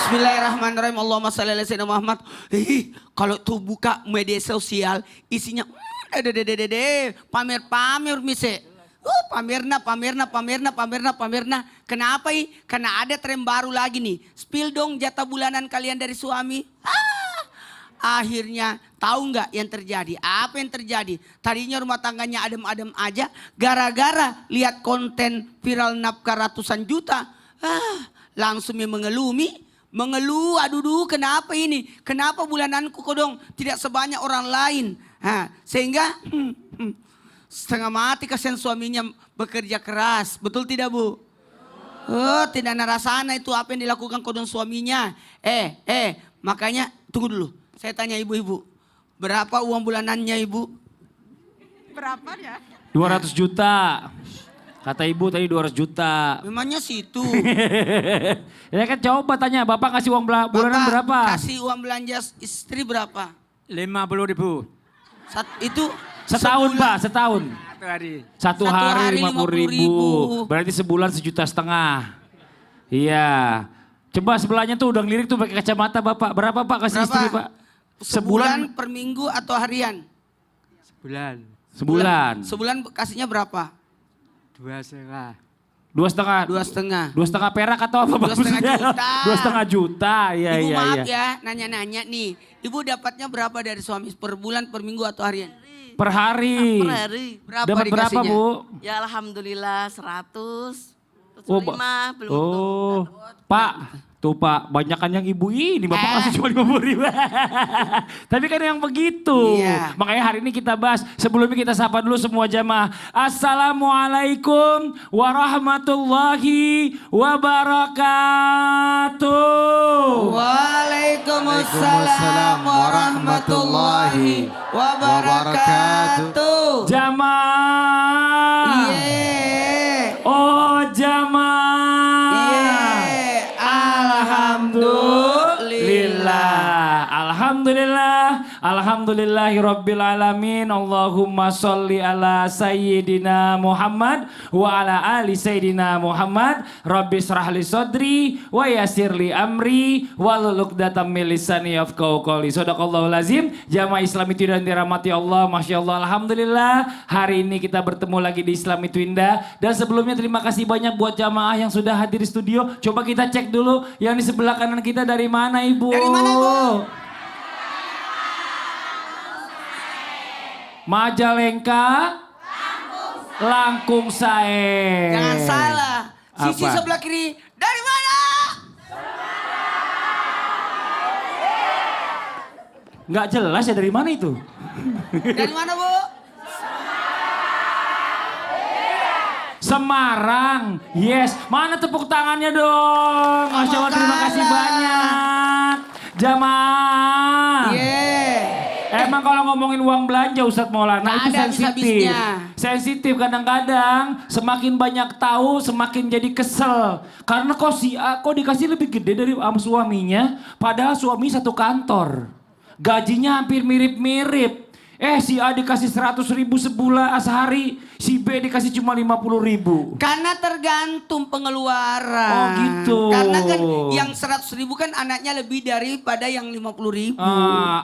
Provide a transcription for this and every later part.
Bismillahirrahmanirrahim. Allahumma shalli ala sayyidina Muhammad. Kalau tuh buka media sosial isinya pamer-pamer mise. Pamerna. Kenapa? Karena ada tren baru lagi nih. Spill dong jatah bulanan kalian dari suami. Akhirnya tahu nggak yang terjadi? Apa yang terjadi? Tadinya rumah tangganya adem-adem aja. Gara-gara lihat konten viral nafkah ratusan juta. Langsung mengeluh, aduh kenapa ini? Kenapa bulananku kodong tidak sebanyak orang lain? Sehingga setengah mati kasihan suaminya bekerja keras. Betul tidak Bu? Tidak narasana itu apa yang dilakukan kodong suaminya. Makanya tunggu dulu. Saya tanya ibu-ibu. Berapa uang bulanannya ibu? Berapa ya? 200 juta. Kata ibu tadi 200 juta. Memangnya situ. Ya kan coba tanya, Bapak kasih uang bulanan berapa? Kasih uang belanja istri berapa? 50.000. Itu Setahun sebulan. Pak, setahun. Satu hari 50.000. Berarti sebulan 1,5 juta. Iya. Coba sebelahnya tuh udah ngelirik tuh pakai kacamata Bapak. Berapa Pak kasih istri Pak? Sebulan per minggu atau harian? Sebulan. Sebulan kasihnya berapa? 2,5. 2,5. 2,5 perak atau apa? 2,5 juta. 2,5 juta. Iya, Ibu iya, maaf iya. ya, nanya-nanya nih. Ibu dapatnya berapa dari suami? Per bulan, per minggu atau harian? Per hari. Per hari. Berapa Dapat berapa dikasihnya? Bu? Ya alhamdulillah 100. Oh, 5 belum oh, Pak, tuh Pak, banyakan yang ibu ini, Bapak kasih cuma 50.000. Tapi kan yang begitu. Iya. Makanya hari ini kita bahas, sebelumnya kita sapa dulu semua jamaah. Assalamualaikum warahmatullahi wabarakatuh. Waalaikumsalam warahmatullahi wabarakatuh. Jamaah. Oh jamaah. Alhamdulillahi alamin. Allahumma sholli ala sayyidina Muhammad wa ala ali sayyidina Muhammad. Rabbi shrahli sodri wa yassirli amri wahlul 'uqdatam min lisani yafqahu qawli. Shadaqallahul azim. Jamaah Islam itu dan dirahmati Allah. Masya Allah, alhamdulillah. Hari ini kita bertemu lagi di Islam itu Indah. Dan sebelumnya terima kasih banyak buat jamaah yang sudah hadir di studio. Coba kita cek dulu yang di sebelah kanan kita dari mana Ibu? Dari mana Bu? Majalengka, Langkung Sae. Jangan salah. Sisi Apa? sebelah kiri. Dari mana? Nggak jelas ya dari mana itu? Dari mana Bu? Semarang, yes. Mana tepuk tangannya dong? Masya Allah, terima kasih banyak. Jamaah. Emang kalau ngomongin uang belanja Ustadz Maulana itu Nggak ada sensitif. habis-habisnya. Sensitif kadang-kadang semakin banyak tahu semakin jadi kesel. Karena kok si A kok dikasih lebih gede dari suaminya padahal suami satu kantor. Gajinya hampir mirip-mirip. Si A dikasih 100.000 sebulan sehari, si B dikasih cuma 50.000. Karena tergantung pengeluaran. Oh gitu. Karena kan yang 100.000 kan anaknya lebih daripada yang 50.000.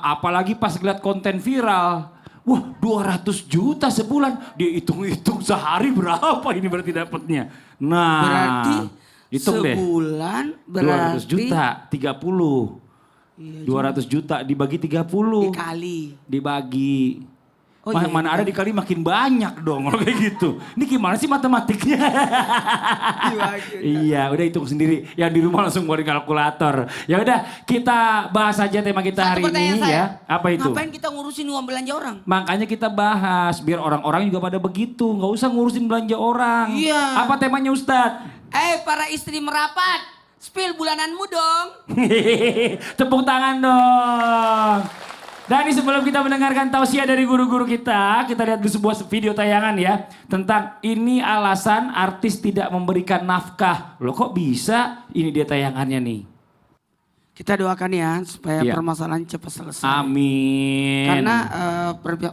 Apalagi pas lihat konten viral. Wah 200 juta sebulan. Dia hitung-hitung sehari berapa ini berarti dapatnya. Nah Berarti hitung deh. sebulan berarti 200 juta 30. 200 juta dibagi 30. Dibagi. Oh, iya, Mana ada dikali makin banyak dong kalau kayak gitu. Ini gimana sih matematiknya? Iya, udah hitung sendiri. Yang di rumah langsung keluarin kalkulator. Ya udah, kita bahas aja tema kita hari ini ya. Apa itu? Ngapain kita ngurusin uang belanja orang? Makanya kita bahas biar orang-orang juga pada begitu, nggak usah ngurusin belanja orang. Iya. Apa temanya Ustadz? Para istri merapat. Spill bulananmu dong. Tepuk tangan dong. Dan sebelum kita mendengarkan tausiah dari guru-guru kita lihat dulu sebuah video tayangan ya. Tentang ini alasan artis tidak memberikan nafkah. Loh kok bisa? Ini dia tayangannya nih. Kita doakan ya supaya Iya. permasalahan cepat selesai. Amin. Karena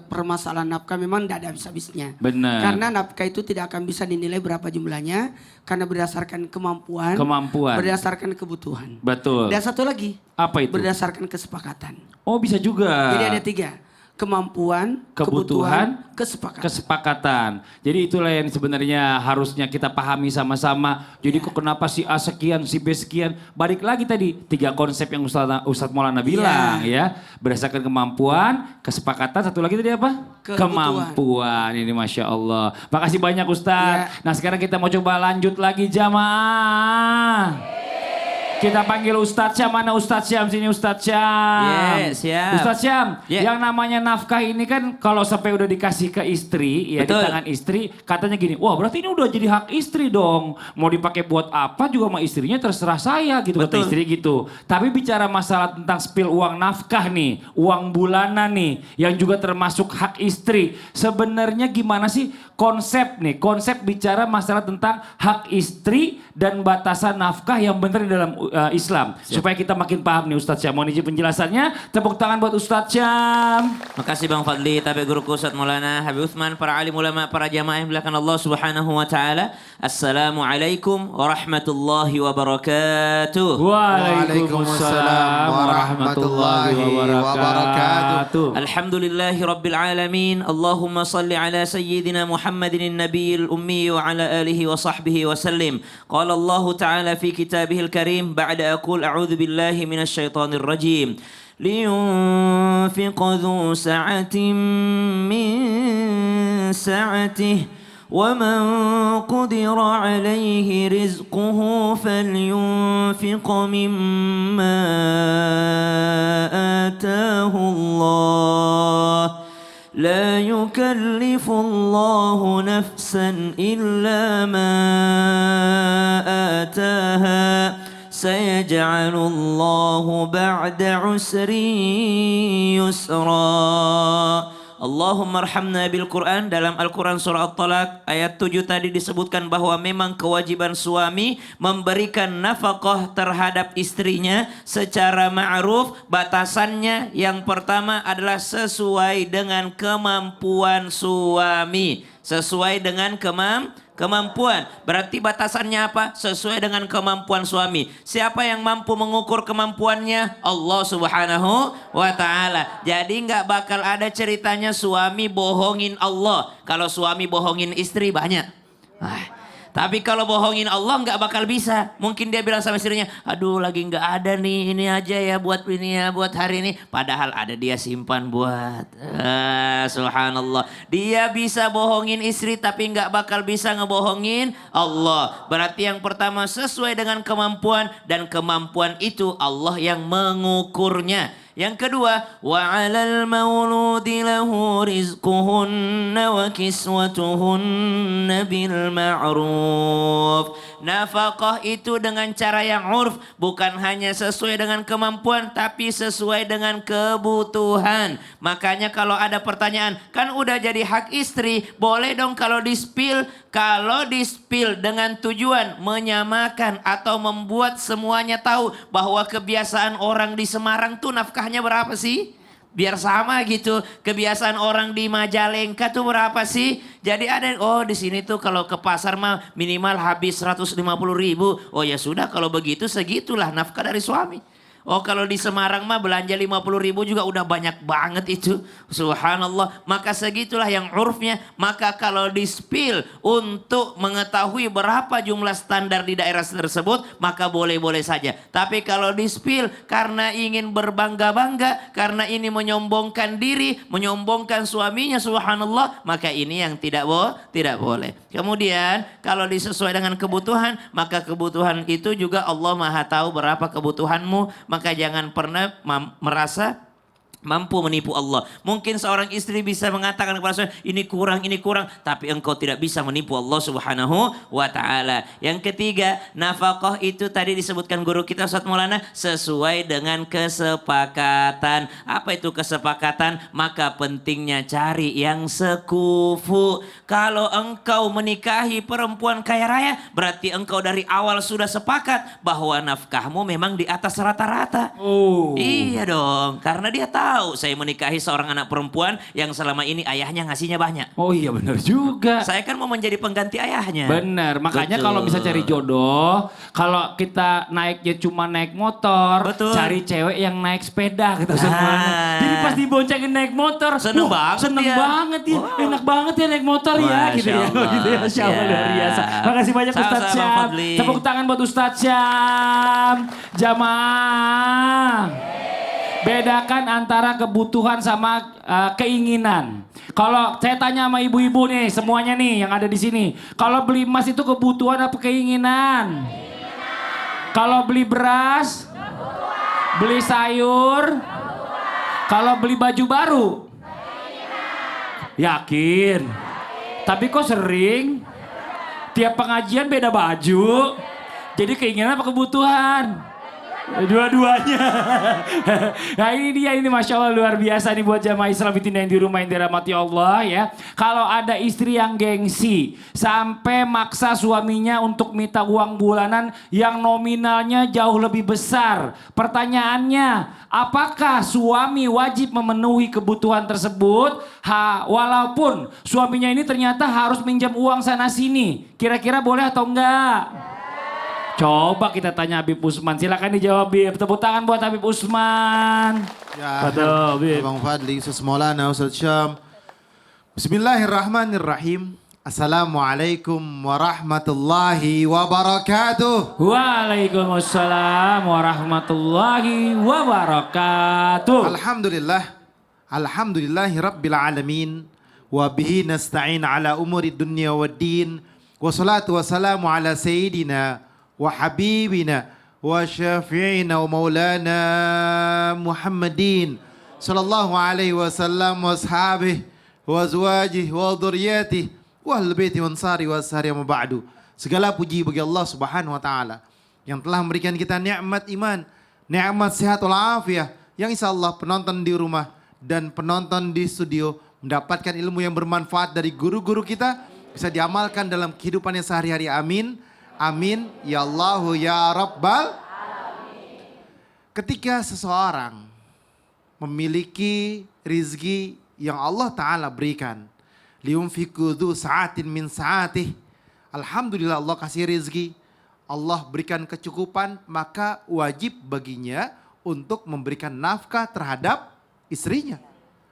permasalahan nafkah memang tidak ada habis-habisnya. Benar. Karena nafkah itu tidak akan bisa dinilai berapa jumlahnya. Karena berdasarkan kemampuan. Berdasarkan kebutuhan. Betul. Dan satu lagi. Apa itu? Berdasarkan kesepakatan. Oh bisa juga. Jadi ada 3. Kemampuan, kebutuhan, kesepakatan. Jadi itulah yang sebenarnya harusnya kita pahami sama-sama. Jadi kok kenapa si A sekian, si B sekian. Balik lagi tadi 3 konsep yang Ustadz Maulana bilang ya. Berdasarkan kemampuan, kesepakatan, satu lagi tadi apa? Kemampuan. Ini Masya Allah. Makasih banyak Ustadz. Nah sekarang kita mau coba lanjut lagi jamaah. Kita panggil Ustadz Syam, mana Ustadz Syam? Sini Ustadz Syam. Yes, siap. Ustadz Syam, Yeah. yang namanya nafkah ini kan kalau sampai udah dikasih ke istri, ya di Betul. tangan istri, katanya gini, wah berarti ini udah jadi hak istri dong. Mau dipakai buat apa juga sama istrinya terserah saya gitu, kata Betul. istri gitu. Tapi bicara masalah tentang spill uang nafkah nih, uang bulanan nih, yang juga termasuk hak istri. Sebenarnya gimana sih konsep konsep bicara masalah tentang hak istri dan batasan nafkah yang benar di dalam Islam. Supaya kita makin paham nih Ustadz Syam. Mohon izin penjelasannya. Tepuk tangan buat Ustadz Syam. Makasih Bang Fadli, tapi guruku Ustadz Maulana Habib Utsman, para alim ulama, para jamaah yang dimuliakan Allah Subhanahu wa taala. Assalamualaikum warahmatullahi wabarakatuh. Waalaikumsalam warahmatullahi wabarakatuh. Alhamdulillahi rabbil alamin. Allahumma salli ala sayyidina Muhammadin nabiyil ummi wa ala alihi wa sahbihi wa sallim. Qala Allah ta'ala fi kitabihil karim ba'da aqul a'udzu billahi minasy syaithanir rajim. لينفق ذو سعة من سعته ومن قدر عليه رزقه فلينفق مما آتاه الله لا يكلف الله نفسا إلا ما آتاها سيجعل الله بعد عسر يسرا. Allahumma arhamna bil Quran. Dalam Al-Quran surah At-Talaq ayat 7 tadi disebutkan bahwa memang kewajiban suami memberikan nafkah terhadap istrinya secara ma'ruf. Batasannya yang pertama adalah sesuai dengan kemampuan suami. Sesuai dengan kemampuan. Berarti batasannya apa? Sesuai dengan kemampuan suami. Siapa yang mampu mengukur kemampuannya? Allah Subhanahu wa taala. Jadi nggak bakal ada ceritanya suami bohongin Allah. Kalau suami bohongin istri banyak. Tapi kalau bohongin Allah nggak bakal bisa. Mungkin dia bilang sama istrinya, aduh lagi nggak ada nih, ini aja ya buat ini ya, buat hari ini. Padahal ada dia simpan buat. Subhanallah. Dia bisa bohongin istri tapi nggak bakal bisa ngebohongin Allah. Berarti yang pertama sesuai dengan kemampuan, dan kemampuan itu Allah yang mengukurnya. Yang kedua, wa 'alal mauludi lahu rizquhunna wa kiswatuhunna bil ma'ruf. Nafkah itu dengan cara yang urf, bukan hanya sesuai dengan kemampuan tapi sesuai dengan kebutuhan. Makanya kalau ada pertanyaan, kan udah jadi hak istri, boleh dong kalau di-spill? Kalau di-spill dengan tujuan menyamakan atau membuat semuanya tahu bahwa kebiasaan orang di Semarang tuh nafkahnya berapa sih? Biar sama gitu. Kebiasaan orang di Majalengka tuh berapa sih? Jadi ada, oh di sini tuh kalau ke pasar mah minimal habis 150.000. Oh ya sudah, kalau begitu segitulah nafkah dari suami. Oh kalau di Semarang mah belanja 50.000 juga udah banyak banget itu. Subhanallah. Maka segitulah yang urfnya. Maka kalau di-spill untuk mengetahui berapa jumlah standar di daerah tersebut, maka boleh-boleh saja. Tapi kalau di-spill karena ingin berbangga-bangga, karena ini menyombongkan diri, menyombongkan suaminya, subhanallah, maka ini yang tidak boleh. Kemudian kalau disesuai dengan kebutuhan, maka kebutuhan itu juga Allah Maha tahu berapa kebutuhanmu. Maka jangan pernah merasa mampu menipu Allah. Mungkin seorang istri bisa mengatakan kepada suami, ini kurang, tapi engkau tidak bisa menipu Allah Subhanahu wa taala. Yang ketiga, nafkah itu tadi disebutkan guru kita Ustaz Maulana sesuai dengan kesepakatan. Apa itu kesepakatan? Maka pentingnya cari yang sekufu. Kalau engkau menikahi perempuan kaya raya, berarti engkau dari awal sudah sepakat bahwa nafkahmu memang di atas rata-rata. Oh. Iya dong, karena dia tahu saya menikahi seorang anak perempuan yang selama ini ayahnya ngasihnya banyak. Oh iya benar juga. Saya kan mau menjadi pengganti ayahnya. Benar, makanya Betul. kalau bisa cari jodoh, kalau kita naiknya cuma naik motor, Betul. cari cewek yang naik sepeda gitu semua. Nah. Jadi pas diboncengin naik motor, Seneng wah, banget seneng dia. banget ya, Wow. enak banget ya naik motor ya, Masya gitu ya, Allah. gitu ya, Masya Allah, luar biasa. Siap. Makasih banyak Ustadz Sama-sama, Syam, Fadli. tepuk tangan buat Ustadz Syam, jamaah. Bedakan antara kebutuhan sama keinginan. Kalau saya tanya sama ibu-ibu nih, semuanya nih yang ada di sini. Kalau beli emas itu kebutuhan apa keinginan? Kalau beli beras? Beli sayur? Kalau beli baju baru? Yakin? Tapi kok sering? Tiap pengajian beda baju. Jadi keinginan apa kebutuhan? Dua-duanya. Nah ini dia, ini Masya Allah luar biasa nih buat jamaah Islam yang di rumah yang dirahmati Allah ya. Kalau ada istri yang gengsi sampai maksa suaminya untuk minta uang bulanan yang nominalnya jauh lebih besar. Pertanyaannya, apakah suami wajib memenuhi kebutuhan tersebut? Walaupun suaminya ini ternyata harus minjam uang sana sini. Kira-kira boleh atau enggak? Coba kita tanya Habib Usman. Silakan dijawab, Bib. Tepuk tangan buat Habib Usman. Ya, Betul, Bib. Abang Fadli, Ustaz Maulana, Ustaz Syam. Bismillahirrahmanirrahim. Assalamualaikum warahmatullahi wabarakatuh. Waalaikumsalam warahmatullahi wabarakatuh. Alhamdulillah. Alhamdulillahi rabbil alamin. Wa bihi nasta'in ala umuri dunya wad din. Wassalatu wassalamu ala sayyidina wa habibina wa syafi'ina wa maulana Muhammadin sallallahu alaihi wasallam wa ashabihi wa azwajihi wa dhurriyyatihi wa ahli baiti wa ansari wa ashari wa ba'du. Segala puji bagi Allah Subhanahu wa taala yang telah memberikan kita nikmat iman, nikmat sehat walafiat, yang insyaallah penonton di rumah dan penonton di studio mendapatkan ilmu yang bermanfaat dari guru-guru kita, bisa diamalkan dalam kehidupannya sehari-hari. Amin. Amin. Ya Allahu ya Rabbal. Ketika seseorang memiliki rizki yang Allah Ta'ala berikan. Liunfiku dhu sa'atin min sa'atih. Alhamdulillah Allah kasih rizki. Allah berikan kecukupan, maka wajib baginya untuk memberikan nafkah terhadap istrinya.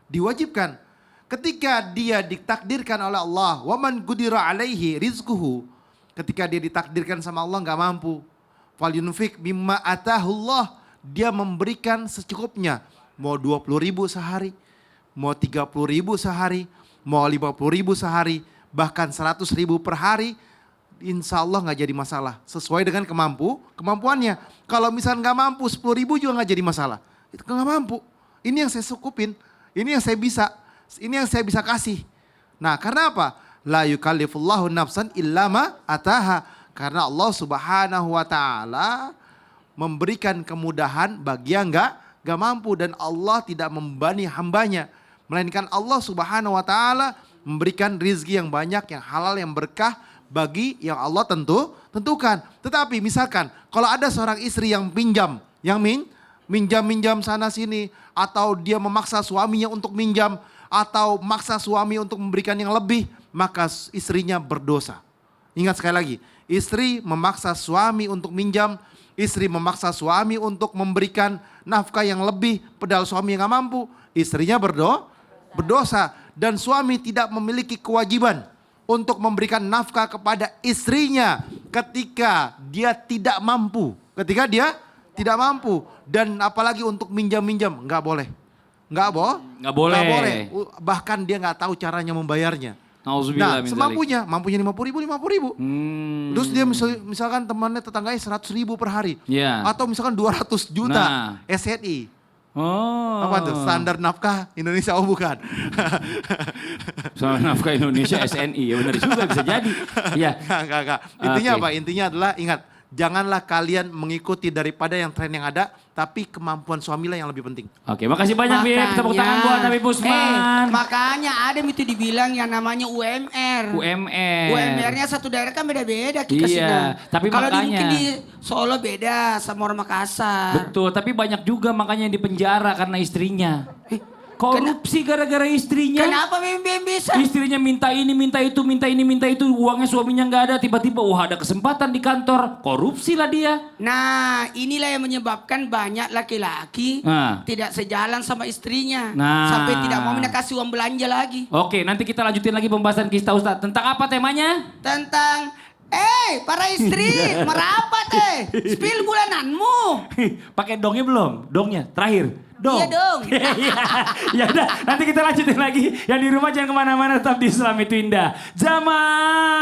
Diwajibkan. Ketika dia ditakdirkan oleh Allah, waman qudira alaihi rizquhu, ketika dia ditakdirkan sama Allah nggak mampu, falyunfik mimma atahullah, dia memberikan secukupnya, mau 20.000 sehari, mau 30.000 sehari, mau 50.000 sehari, bahkan 100.000 per hari, insya Allah nggak jadi masalah, sesuai dengan kemampuannya. Kalau misalnya nggak mampu 10.000 juga nggak jadi masalah, itu nggak mampu. Ini yang saya cukupin, ini yang saya bisa. Ini yang saya bisa kasih. Nah, karena apa? La yukallifullahu nafsan illa ma ataha. Karena Allah Subhanahu wa taala memberikan kemudahan bagi yang enggak mampu, dan Allah tidak membebani hambanya. Melainkan Allah Subhanahu wa taala memberikan rizki yang banyak, yang halal, yang berkah bagi yang Allah tentukan. Tetapi misalkan kalau ada seorang istri yang pinjam, yang minjam sana sini, atau dia memaksa suaminya untuk minjam, atau maksa suami untuk memberikan yang lebih, maka istrinya berdosa. Ingat sekali lagi, istri memaksa suami untuk minjam, istri memaksa suami untuk memberikan nafkah yang lebih, padahal suami yang gak mampu, istrinya berdosa. Dan suami tidak memiliki kewajiban untuk memberikan nafkah kepada istrinya ketika dia tidak mampu. Dan apalagi untuk minjam-minjam, nggak boleh. Nggak boleh. Bahkan dia nggak tahu caranya membayarnya. Nah, semampunya, mampunya 50.000. Terus dia misalkan temannya, tetangganya 100.000 per hari. Yeah. Atau misalkan 200 juta SNI. Oh. Apa tuh? Standar nafkah Indonesia, oh bukan. Soal nafkah Indonesia SNI, ya benar juga bisa jadi. Ya. Enggak. Intinya Oke. apa? Intinya adalah ingat, janganlah kalian mengikuti daripada yang tren yang ada, tapi kemampuan suamilah yang lebih penting. Oke, makasih banyak Bib. Tepuk tangan buat Habib Usman. Makanya Adem itu dibilang yang namanya UMR. UMR. UMR-nya satu daerah kan beda-beda Iya, kasihnya. tapi kalau makanya- mungkin di Solo beda sama orang Makassar. Betul, tapi banyak juga makanya yang dipenjara karena istrinya. Korupsi gara-gara istrinya. Kenapa Bim bisa? Istrinya minta ini, minta itu, minta ini, minta itu. Uangnya suaminya nggak ada. Tiba-tiba, wah ada kesempatan di kantor. Korupsi lah dia. Nah, inilah yang menyebabkan banyak laki-laki Nah. tidak sejalan sama istrinya. Nah. Sampai tidak mau minta kasih uang belanja lagi. Oke, nanti kita lanjutin lagi pembahasan kisah Ustadz. Tentang apa temanya? Tentang, para istri, merapat spill bulananmu. Pakai dongnya belum? Dongnya, terakhir. Dong. Iya dong. Ya udah, nanti kita lanjutin lagi. Yang di rumah jangan kemana-mana, tetap di Islam itu Indah. Zaman